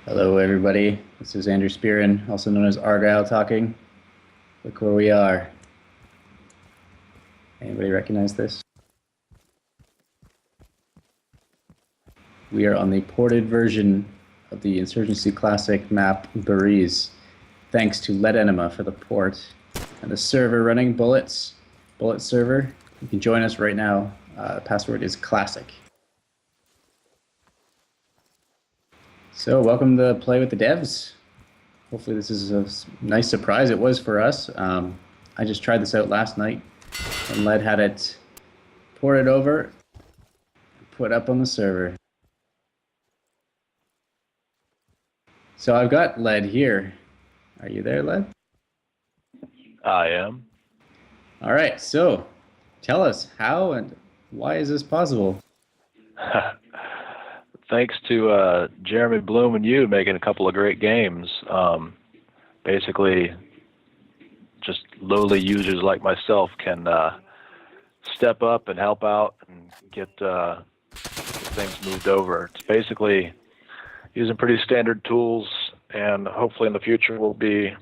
Hello, everybody. This is Andrew Spearin, also known as Argyle talking. Look where we are. Anybody recognize this? We are on the ported version of the Insurgency Classic map Bariz, thanks to Lead Enema for the port. And the server running Bullet server. You can join us right now. The password is classic. So welcome to Play with the Devs. Hopefully this is a nice surprise. It was for us. I just tried this out last night, and Lead had it ported over, put up on the server. So I've got Lead here. Are you there, Lead? I am. All right, so tell us how and why is this possible? Thanks to Jeremy Bloom and you making a couple of great games. Basically, just lowly users like myself can step up and help out and get things moved over. It's basically using pretty standard tools, and hopefully in the future will be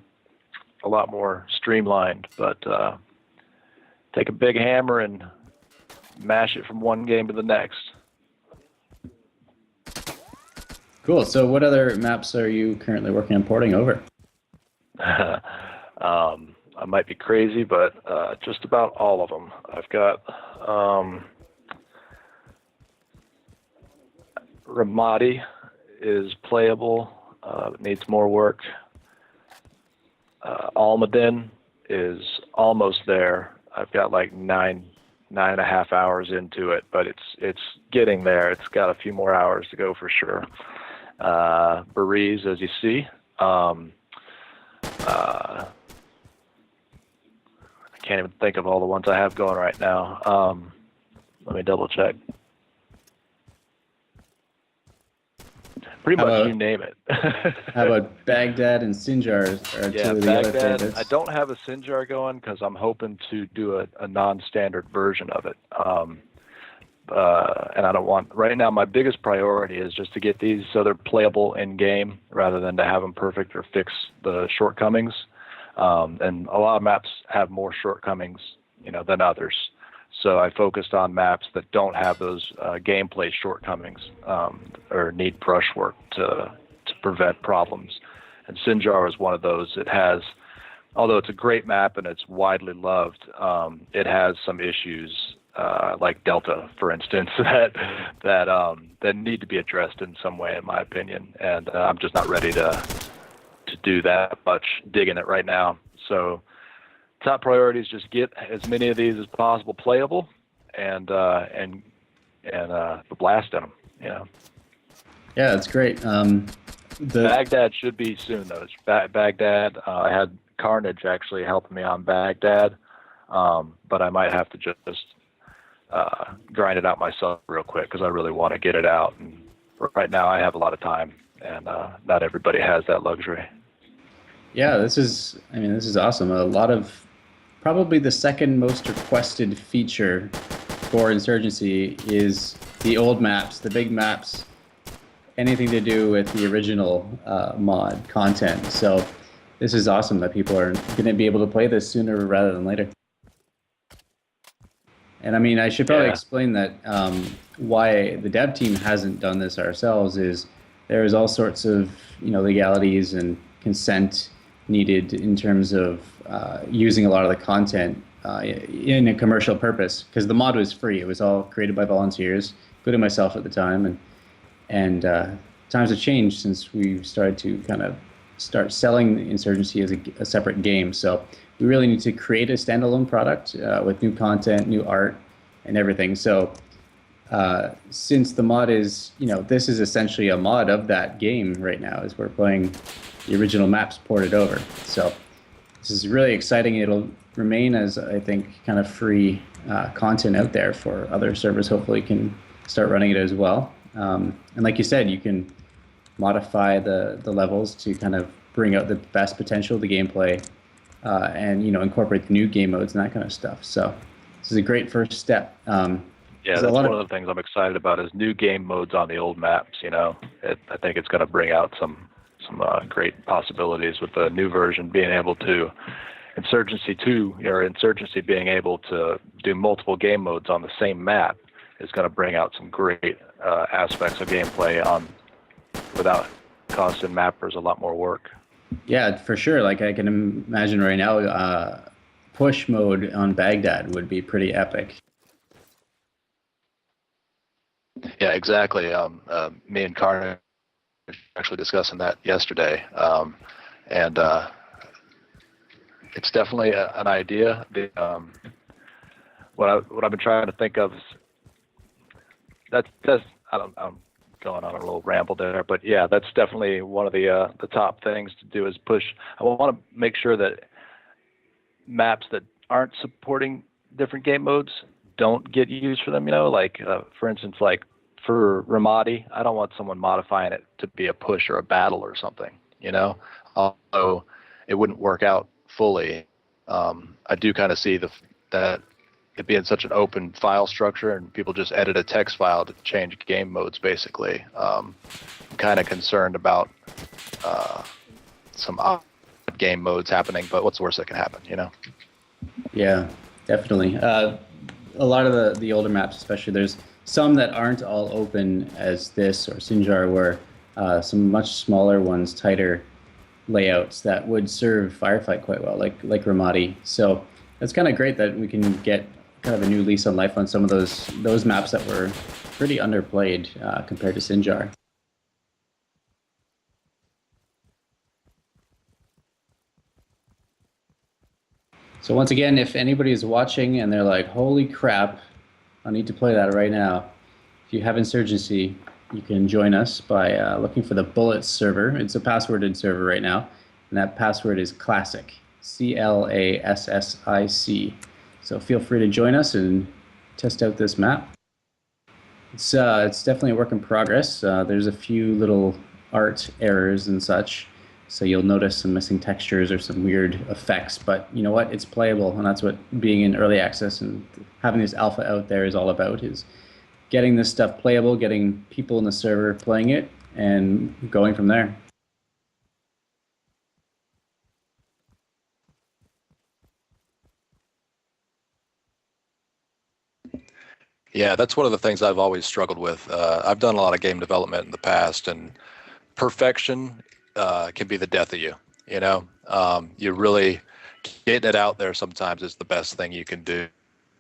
a lot more streamlined. But take a big hammer and mash it from one game to the next. Cool. So what other maps are you currently working on porting over? I might be crazy, but just about all of them. I've got Ramadi is playable, needs more work. Almaden is almost there. I've got like nine and a half hours into it, but it's getting there. It's got a few more hours to go for sure. Bariz, as you see. I can't even think of all the ones I have going right now. Let me double check. Pretty much you name it. How about Baghdad and Sinjar are two of the other favorites? I don't have a Sinjar going because I'm hoping to do a non-standard version of it. And I don't want, right now my biggest priority is just to get these so they're playable in game rather than to have them perfect or fix the shortcomings. And a lot of maps have more shortcomings, than others. So I focused on maps that don't have those gameplay shortcomings or need brush work to prevent problems. And Sinjar is one of those. It has, although it's a great map and it's widely loved, it has some issues like Delta, for instance, that need to be addressed in some way, in my opinion. And I'm just not ready to do that much digging it right now. So top priority is just get as many of these as possible playable and blast in them. Yeah, that's great. Baghdad should be soon though. Baghdad. I had Carnage actually helping me on Baghdad, but I might have to just grind it out myself real quick because I really want to get it out. And right now I have a lot of time, and not everybody has that luxury. Yeah, this is awesome. A lot of, probably the second most requested feature for Insurgency is the old maps, the big maps, anything to do with the original mod content. So this is awesome that people are going to be able to play this sooner rather than later. And I mean, I should probably explain that why the dev team hasn't done this ourselves is there is all sorts of legalities and consent needed in terms of using a lot of the content in a commercial purpose, because the mod was free. It was all created by volunteers, including myself at the time, and times have changed since we started to kind of start selling Insurgency as a separate game. So we really need to create a standalone product with new content, new art, and everything. So since the mod is, this is essentially a mod of that game right now, as we're playing the original maps ported over. So this is really exciting. It'll remain as, I think, kind of free content out there for other servers. Hopefully can start running it as well. And like you said, you can modify the levels to kind of bring out the best potential of the gameplay and incorporate the new game modes and that kind of stuff. So this is a great first step. Yeah, There's a that's lot one of of the things I'm excited about is new game modes on the old maps. I think it's going to bring out some great possibilities with the new version being able to Insurgency 2 or Insurgency being able to do multiple game modes on the same map is going to bring out some great aspects of gameplay on without costing mappers a lot more work. Yeah, for sure. Like I can imagine right now, push mode on Baghdad would be pretty epic. Yeah, exactly. Me and Karna actually discussing that yesterday, and it's definitely an idea. What I've been trying to think of is that's I'm going on a little ramble there, but yeah, that's definitely one of the top things to do is push. I want to make sure that maps that aren't supporting different game modes don't get used for them. Like for instance, like for Ramadi, I don't want someone modifying it to be a push or a battle or something. Although it wouldn't work out fully. I do kind of see that it being such an open file structure and people just edit a text file to change game modes basically. I'm kind of concerned about some odd game modes happening, but what's the worst that can happen, Yeah, definitely. A lot of the older maps, especially, there's some that aren't all open as this or Sinjar, where some much smaller ones, tighter layouts that would serve Firefight quite well, like Ramadi. So it's kind of great that we can get kind of a new lease on life on some of those maps that were pretty underplayed compared to Sinjar. So once again, if anybody is watching and they're like, "Holy crap, I need to play that right now," if you have Insurgency, you can join us by looking for the Bullets server. It's a passworded server right now, and that password is Classic, CLASSIC. So feel free to join us and test out this map. It's definitely a work in progress. There's a few little art errors and such, so you'll notice some missing textures or some weird effects. But you know what? It's playable, and that's what being in early access and having this alpha out there is all about: is getting this stuff playable, getting people in the server playing it, and going from there. Yeah, that's one of the things I've always struggled with. I've done a lot of game development in the past, and perfection can be the death of you. You really getting it out there sometimes is the best thing you can do,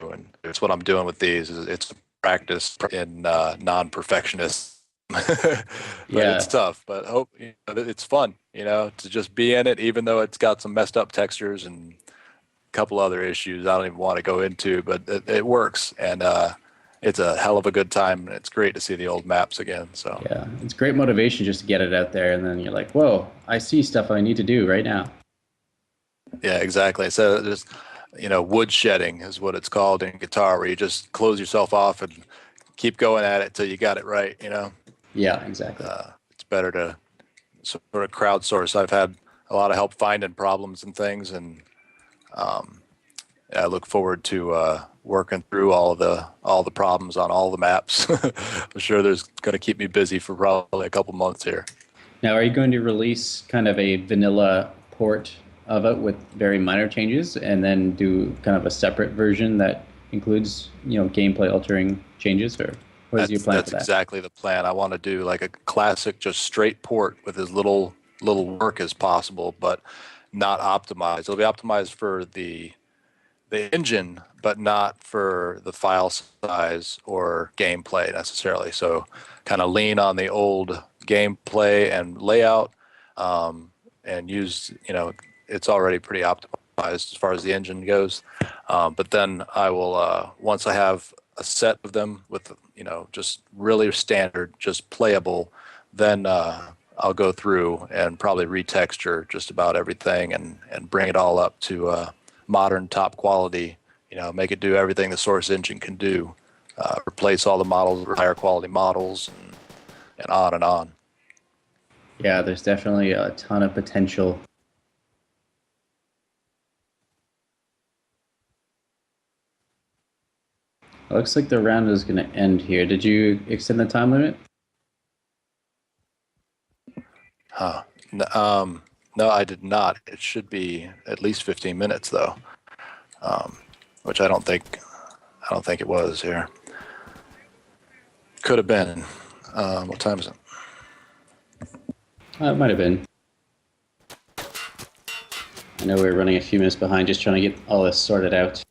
and it's what I'm doing with these. It's practice in non-perfectionist, but Yeah, it's tough. But hope it's fun. To just be in it, even though it's got some messed up textures and a couple other issues I don't even want to go into, but it works, and it's a hell of a good time, and it's great to see the old maps again. So yeah, it's great motivation just to get it out there, and then you're like, "Whoa, I see stuff I need to do right now." yeah, exactly. So there's, wood shedding is what it's called in guitar, where you just close yourself off and keep going at it till you got it right. Yeah, exactly. It's better to sort of crowdsource. I've had a lot of help finding problems and things, and I look forward to working through all the problems on all the maps. I'm sure there's going to keep me busy for probably a couple months here. Now, are you going to release kind of a vanilla port of it with very minor changes, and then do kind of a separate version that includes, gameplay altering changes, or what is your plan for that? That's exactly the plan. I want to do like a classic, just straight port with as little work as possible, but not optimized. It'll be optimized for the engine, but not for the file size or gameplay necessarily. So kind of lean on the old gameplay and layout, and use, it's already pretty optimized as far as the engine goes. But then I will, once I have a set of them with, just really standard, just playable, then I'll go through and probably retexture just about everything and bring it all up to modern top quality, make it do everything the source engine can do, replace all the models with higher quality models, and on and on. Yeah, there's definitely a ton of potential. looks like the round is going to end here. Did you extend the time limit? Huh. No, I did not. It should be at least 15 minutes though, which I don't think it was here. Could have been. What time is it? It might have been. I know we're running a few minutes behind, just trying to get all this sorted out.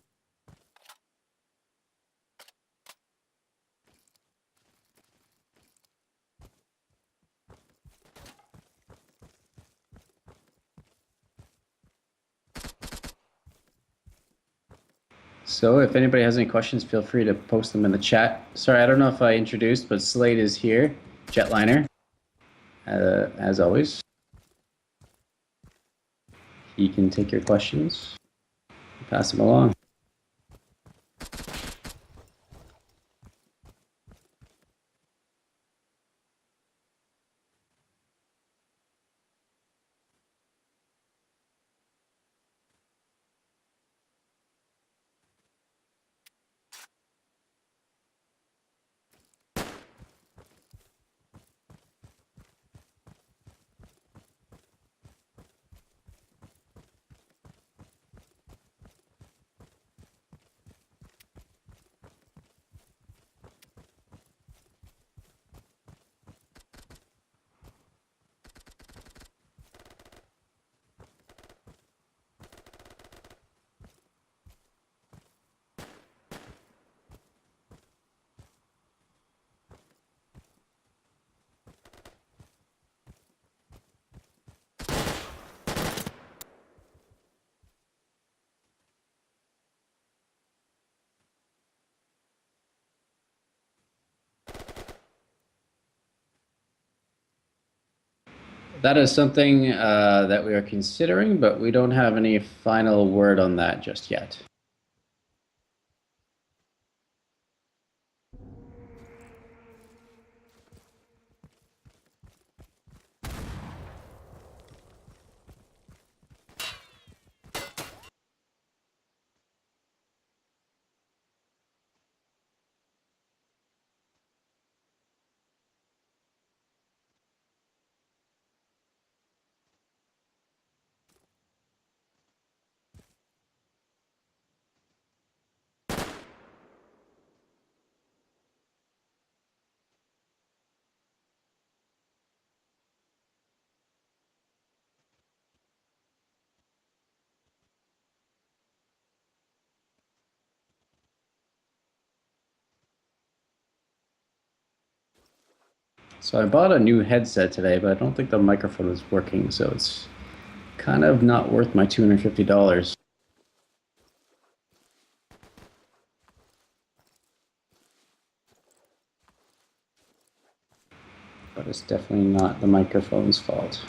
So if anybody has any questions, feel free to post them in the chat. Sorry, I don't know if I introduced, but Slade is here, Jetliner, as always. He can take your questions, pass them along. That is something that we are considering, but we don't have any final word on that just yet. So I bought a new headset today, but I don't think the microphone is working, so it's kind of not worth my $250. But it's definitely not the microphone's fault.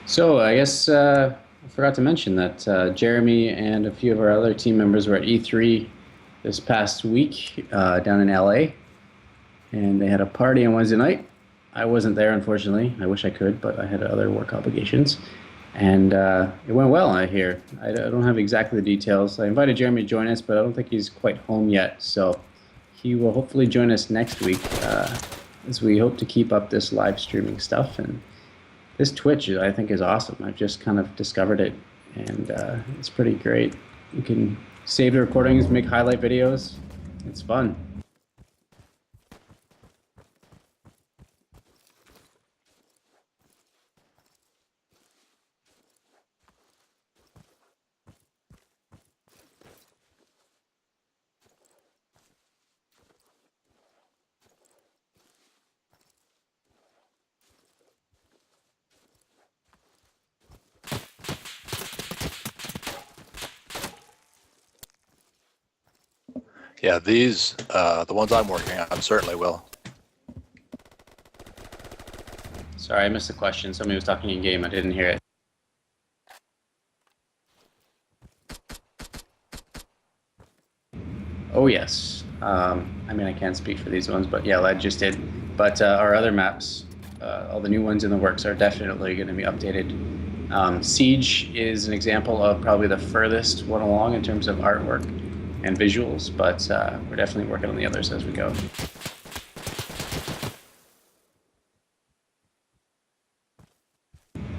So I guess I forgot to mention that Jeremy and a few of our other team members were at E3 this past week down in LA, and they had a party on Wednesday night. I wasn't there, unfortunately. I wish I could, but I had other work obligations. And it went well, I hear. I don't have exactly the details. I invited Jeremy to join us, but I don't think he's quite home yet. So he will hopefully join us next week as we hope to keep up this live streaming stuff. And this Twitch, I think, is awesome. I've just kind of discovered it, and it's pretty great. You can save the recordings, make highlight videos. It's fun. Yeah, these, the ones I'm working on, certainly will. Sorry, I missed the question. Somebody was talking in game. I didn't hear it. Oh, yes. I mean, I can't speak for these ones, but yeah, Led just did. But our other maps, all the new ones in the works are definitely going to be updated Siege is an example of probably the furthest one along in terms of artwork and visuals, but we're definitely working on the others as we go.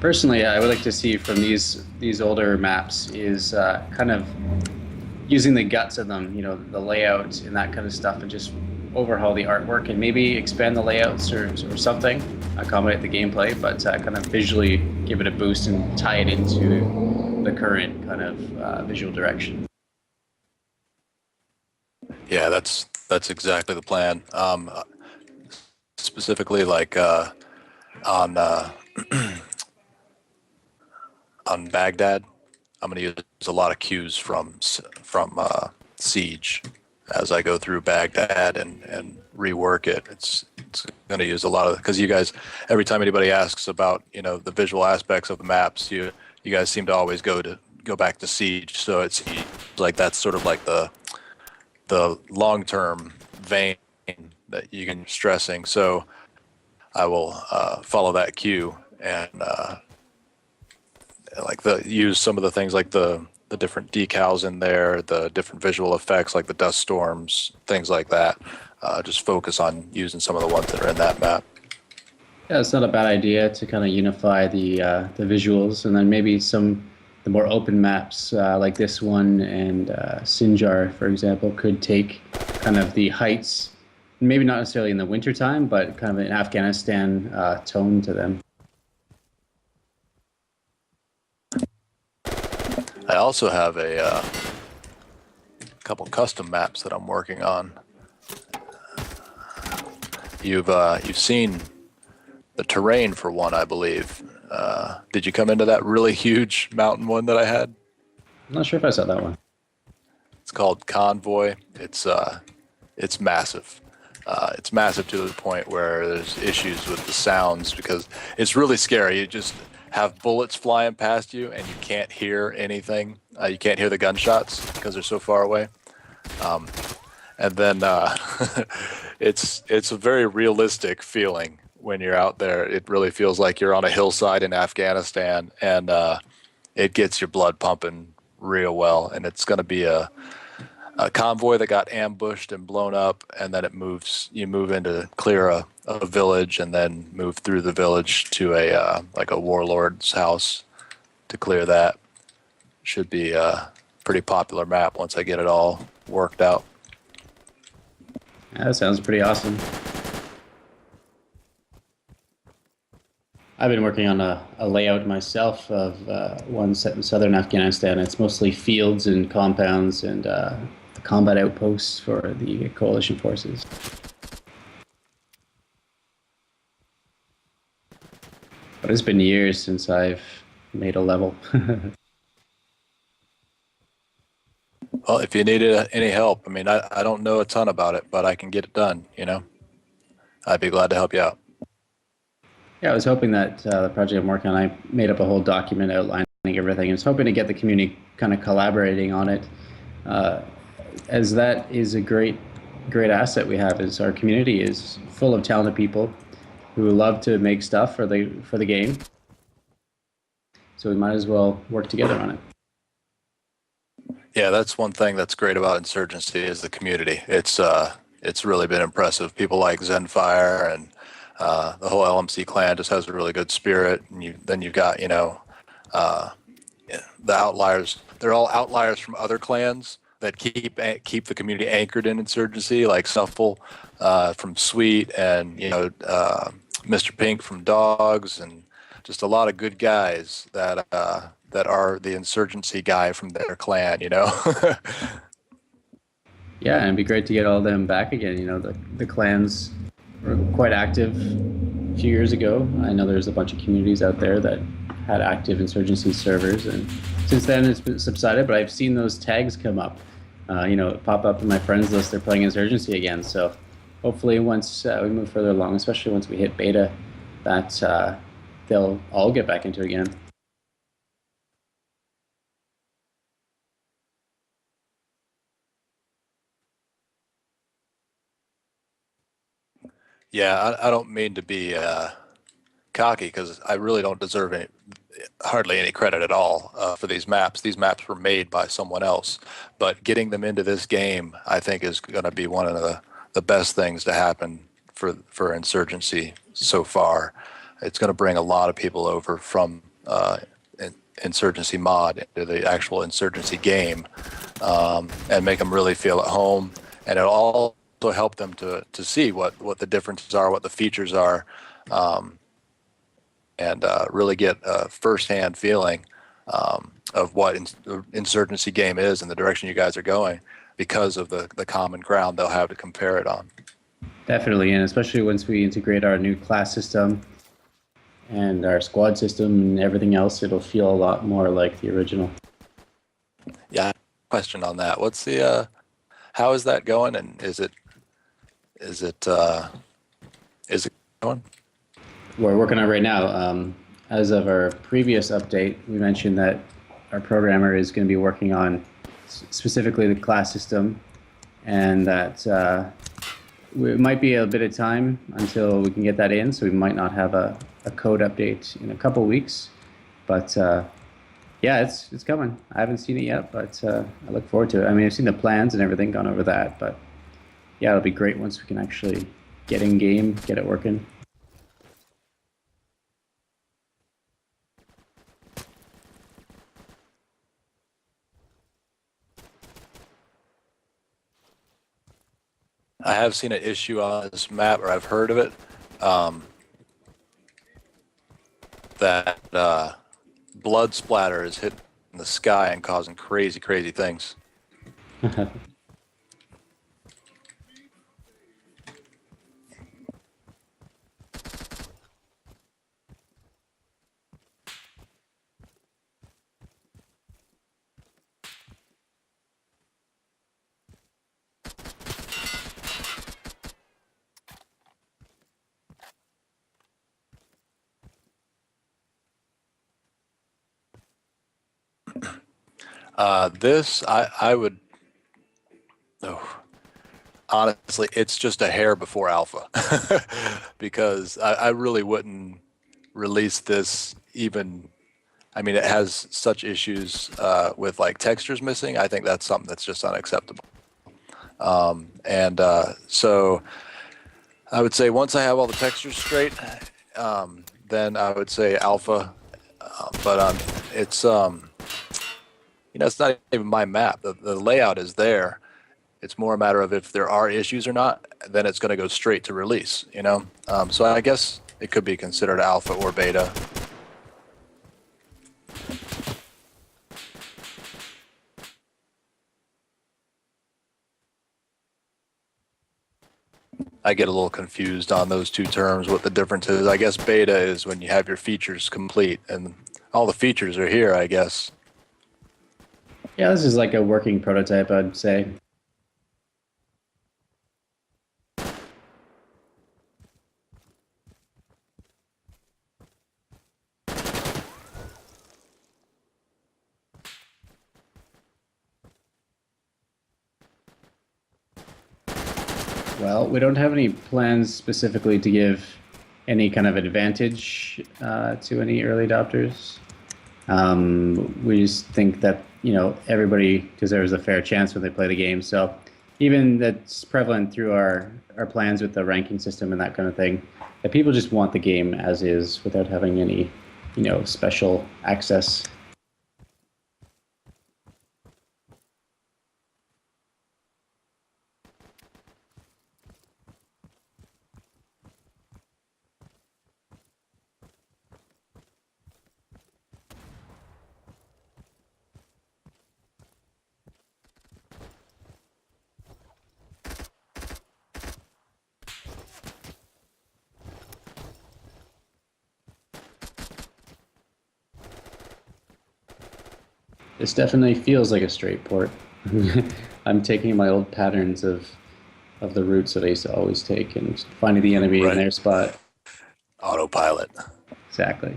Personally, I would like to see from these older maps is kind of using the guts of them, you know, the layout and that kind of stuff, and just overhaul the artwork and maybe expand the layouts or something, accommodate the gameplay, but kind of visually give it a boost and tie it into the current kind of visual direction. Yeah, that's exactly the plan. Specifically, like on on Baghdad, I'm going to use a lot of cues from Siege as I go through Baghdad and rework it. It's going to use a lot of, because you guys, every time anybody asks about, you know, the visual aspects of the maps, you guys seem to always go back to Siege. So it's like that's sort of like the long term vein that you can stressing. So I will follow that cue and like use some of the things like the different decals in there, the different visual effects like the dust storms, things like that. Just focus on using some of the ones that are in that map. Yeah, it's not a bad idea to kind of unify the visuals, and then maybe the more open maps like this one and Sinjar, for example, could take kind of the heights, maybe not necessarily in the wintertime, but kind of an Afghanistan tone to them. I also have a couple custom maps that I'm working on. You've seen the terrain for one, I believe. Did you come into that really huge mountain one that I had? I'm not sure if I saw that one. It's called Convoy. It's massive. It's massive to the point where there's issues with the sounds because it's really scary. You just have bullets flying past you and you can't hear anything. You can't hear the gunshots because they're so far away. And then it's a very realistic feeling when you're out there. It really feels like you're on a hillside in Afghanistan, and it gets your blood pumping real well. And it's going to be a convoy that got ambushed and blown up, and then you move in to clear a village and then move through the village to like a warlord's house to clear that. Should be a pretty popular map once I get it all worked out. Yeah, that sounds pretty awesome. I've been working on a layout myself of one set in southern Afghanistan. It's mostly fields and compounds and combat outposts for the coalition forces. But it's been years since I've made a level. Well, if you need any help, I mean, I don't know a ton about it, but I can get it done, you know? I'd be glad to help you out. Yeah, I was hoping that the project I'm working on, I made up a whole document outlining everything. I was hoping to get the community kind of collaborating on it, as that is a great asset we have. Is our community is full of talented people who love to make stuff for the game. So we might as well work together on it. Yeah, that's one thing that's great about Insurgency is the community. It's really been impressive. People like Zenfire and the whole LMC clan just has a really good spirit. And then you've got, you know, the outliers. They're all outliers from other clans that keep the community anchored in Insurgency, like Snuffle from Sweet, and you know, Mr. Pink from Dogs, and just a lot of good guys that are the Insurgency guy from their clan, you know. Yeah, and it'd be great to get all of them back again. You know, the clans were quite active a few years ago. I know there's a bunch of communities out there that had active Insurgency servers, and since then it's been subsided, but I've seen those tags come up, you know, pop up in my friends list. They're playing Insurgency again. So hopefully once we move further along, especially once we hit beta, that they'll all get back into it again. Yeah, I don't mean to be cocky because I really don't deserve hardly any credit at all for these maps. These maps were made by someone else, but getting them into this game, I think, is going to be one of the best things to happen for Insurgency so far. It's going to bring a lot of people over from Insurgency mod into the actual Insurgency game, and make them really feel at home. And it'll also help them to see what the differences are, what the features are, and really get a firsthand feeling of what Insurgency game is and the direction you guys are going because of the common ground they'll have to compare it on. Definitely, and especially once we integrate our new class system and our squad system and everything else, it'll feel a lot more like the original. Yeah, question on that. What's the how is that going, and is it going? We're working on it right now. As of our previous update, we mentioned that our programmer is going to be working on specifically the class system, and that it might be a bit of time until we can get that in, so we might not have a code update in a couple weeks. But yeah, it's coming. I haven't seen it yet, but I look forward to it. I mean, I've seen the plans and everything, gone over that, but yeah, it'll be great once we can actually get in game, get it working. I have seen an issue on this map, or I've heard of it, that blood splatter is hitting the sky and causing crazy things. This, I would, honestly, it's just a hair before alpha because I really wouldn't release this even. I mean, it has such issues with like textures missing. I think that's something that's just unacceptable. And so I would say once I have all the textures straight, then I would say alpha. But it's it's not even my map. The layout is there. It's more a matter of if there are issues or not, then it's going to go straight to release, So I guess it could be considered alpha or beta. I get a little confused on those two terms, what the difference is. I guess beta is when you have your features complete and all the features are here, I guess. Yeah, this is like a working prototype, I'd say. Well, we don't have any plans specifically to give any kind of advantage to any early adopters. We just think that everybody deserves a fair chance when they play the game. So even that's prevalent through our plans with the ranking system and that kind of thing, that people just want the game as is without having any special access. This definitely feels like a straight port. I'm taking my old patterns of the routes that I used to always take and finding the enemy in their spot. Autopilot. Exactly.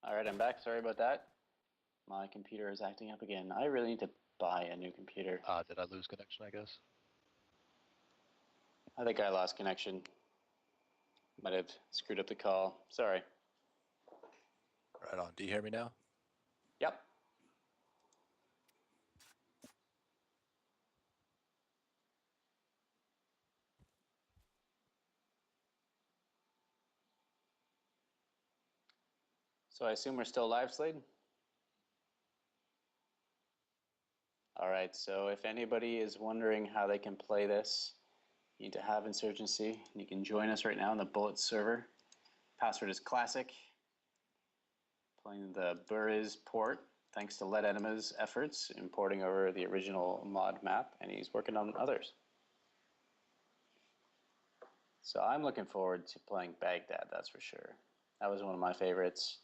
All right, I'm back. Sorry about that. My computer is acting up again. I really need to buy a new computer. Did I lose connection, I guess? I think I lost connection. Might have screwed up the call. Sorry. Right on. Do you hear me now? Yep. So I assume we're still live, Slade? All right, so if anybody is wondering how they can play this, you need to have Insurgency. You can join us right now on the Bullet server. Password is classic. Playing the Buriz port, thanks to Lead Enema's efforts in porting over the original mod map, and he's working on others. So I'm looking forward to playing Baghdad, that's for sure. That was one of my favorites.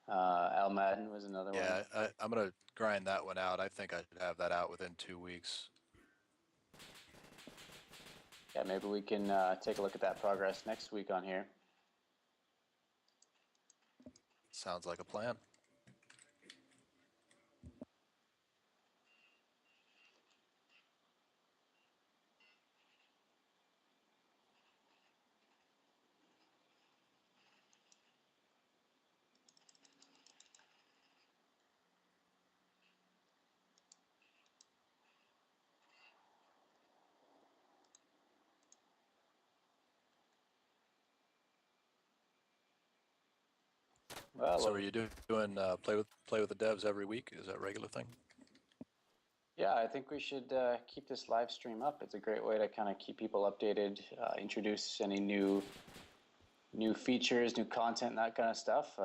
Al Madden was another one. Yeah, I'm going to grind that one out. I think I should have that out within 2 weeks. Yeah, maybe we can take a look at that progress next week on here. Sounds like a plan. Well, So are you doing play with the devs every week? Is that a regular thing? yeah, I think we should keep this live stream up. It's a great way to kind of keep people updated, introduce any new features, new content, that kind of stuff.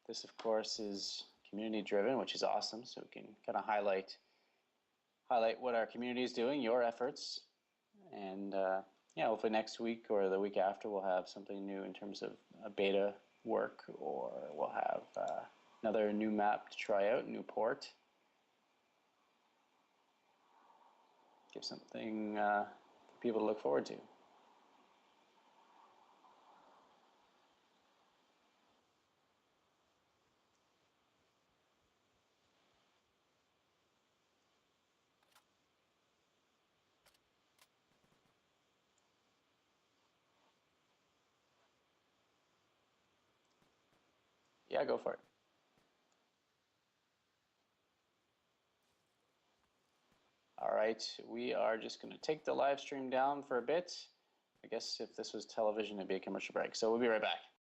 This, of course, is community driven, which is awesome. So we can kind of highlight what our community is doing, your efforts, and yeah, hopefully next week or the week after we'll have something new in terms of beta work, or we'll have another new map to try out, new port. Give something for people to look forward to. Yeah, go for it. All right, we are just going to take the live stream down for a bit. I guess if this was television, it'd be a commercial break. So we'll be right back.